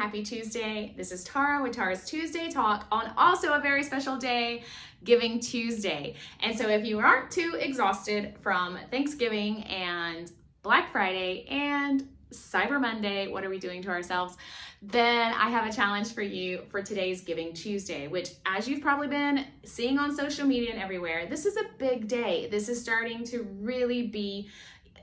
Happy Tuesday. This is Tara with Tara's Tuesday Talk on also a very special day, Giving Tuesday. And so if you aren't too exhausted from Thanksgiving and Black Friday and Cyber Monday, what are we doing to ourselves? Then I have a challenge for you for today's Giving Tuesday, which, as you've probably been seeing on social media and everywhere, this is a big day. This is starting to really be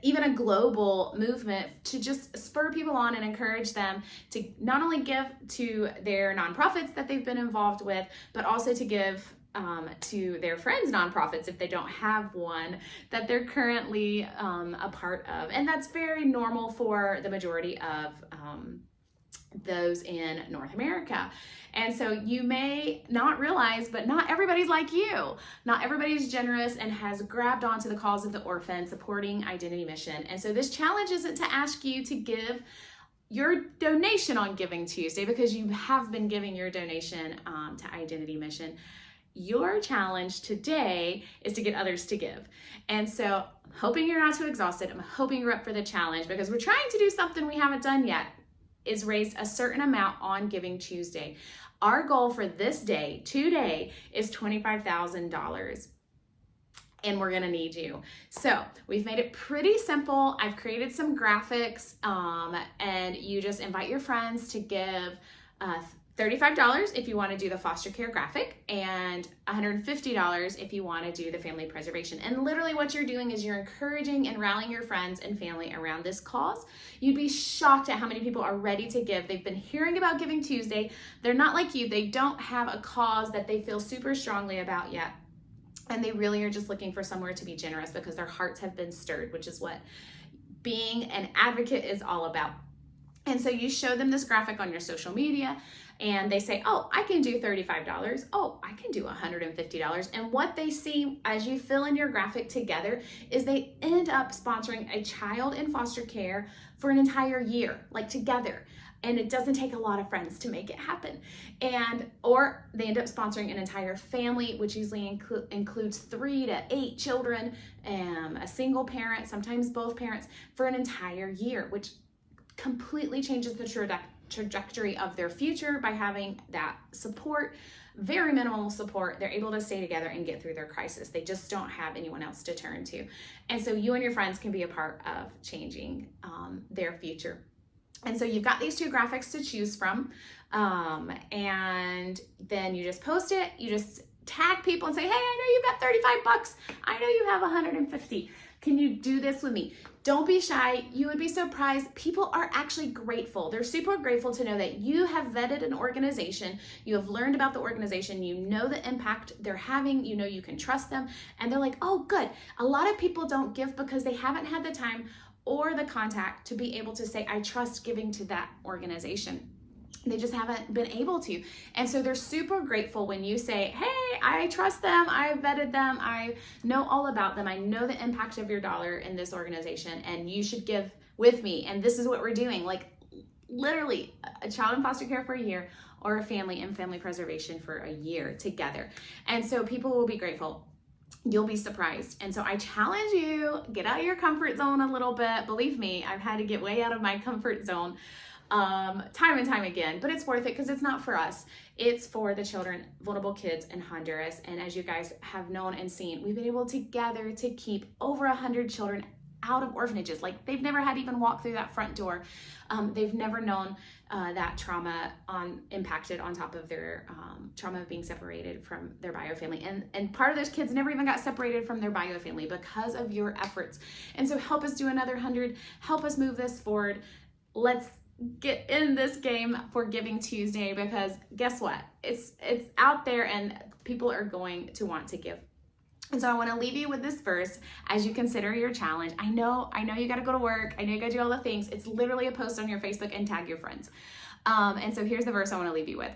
even a global movement to just spur people on and encourage them to not only give to their nonprofits that they've been involved with, but also to give to their friends' nonprofits if they don't have one that they're currently a part of. And that's very normal for the majority of those in North America. And so you may not realize, but not everybody's like you. Not everybody's generous and has grabbed onto the cause of the orphan, supporting Identity Mission. And so this challenge isn't to ask you to give your donation on Giving Tuesday, because you have been giving your donation to Identity Mission. Your challenge today is to get others to give. And so I'm hoping you're not too exhausted. I'm hoping you're up for the challenge, because we're trying to do something we haven't done yet, is raise a certain amount on Giving Tuesday. Our goal for this day, today, is $25,000. And we're gonna need you. So we've made it pretty simple. I've created some graphics, and you just invite your friends to give $35 if you want to do the foster care graphic, and $150 if you want to do the family preservation. And literally what you're doing is you're encouraging and rallying your friends and family around this cause. You'd be shocked at how many people are ready to give. They've been hearing about Giving Tuesday. They're not like you. They don't have a cause that they feel super strongly about yet. And they really are just looking for somewhere to be generous because their hearts have been stirred, which is what being an advocate is all about. And so you show them this graphic on your social media, and they say, oh, I can do $35. Oh, I can do $150. And what they see as you fill in your graphic together is they end up sponsoring a child in foster care for an entire year, like together. And it doesn't take a lot of friends to make it happen. Or they end up sponsoring an entire family, which usually includes 3 to 8 children, a single parent, sometimes both parents, for an entire year, which completely changes the trajectory of their future by having that support, very minimal support. They're able to stay together and get through their crisis. They just don't have anyone else to turn to. And so you and your friends can be a part of changing their future. And so you've got these 2 graphics to choose from, and then you just post it. You just tag people and say, hey, I know you've got 35 bucks. I know you have 150. Can you do this with me? Don't be shy. You would be surprised. People are actually grateful. They're super grateful to know that you have vetted an organization. You have learned about the organization. You know the impact they're having. You know you can trust them. And they're like, oh, good. A lot of people don't give because they haven't had the time or the contact to be able to say, I trust giving to that organization. They just haven't been able to. And so they're super grateful when you say, hey, I trust them. I vetted them. I know all about them. I know the impact of your dollar in this organization, and you should give with me. And this is what we're doing. Like literally a child in foster care for a year, or a family in family preservation for a year together. And so people will be grateful. You'll be surprised. And so I challenge you, get out of your comfort zone a little bit. Believe me, I've had to get way out of my comfort zone time and time again, but it's worth it because it's not for us. It's for the children, vulnerable kids in Honduras. And as you guys have known and seen, we've been able to gather to keep over 100 children out of orphanages. Like they've never had even walk through that front door. They've never known that trauma impacted on top of their trauma of being separated from their bio family. And part of those kids never even got separated from their bio family because of your efforts. And so help us do another 100, help us move this forward. Let's get in this game for Giving Tuesday, because guess what? It's out there and people are going to want to give. And so I want to leave you with this verse as you consider your challenge. I know you got to go to work. I know you got to do all the things. It's literally a post on your Facebook and tag your friends. And so here's the verse I want to leave you with.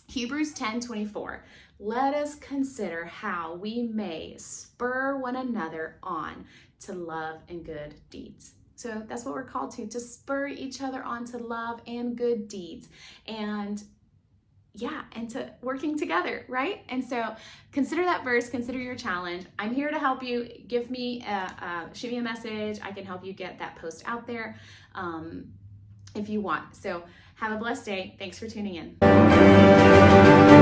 Hebrews 10:24. Let us consider how we may spur one another on to love and good deeds. So that's what we're called to spur each other on to love and good deeds. And to working together, right? And so consider that verse, consider your challenge. I'm here to help you. Shoot me a message. I can help you get that post out there. if you want. So have a blessed day. Thanks for tuning in.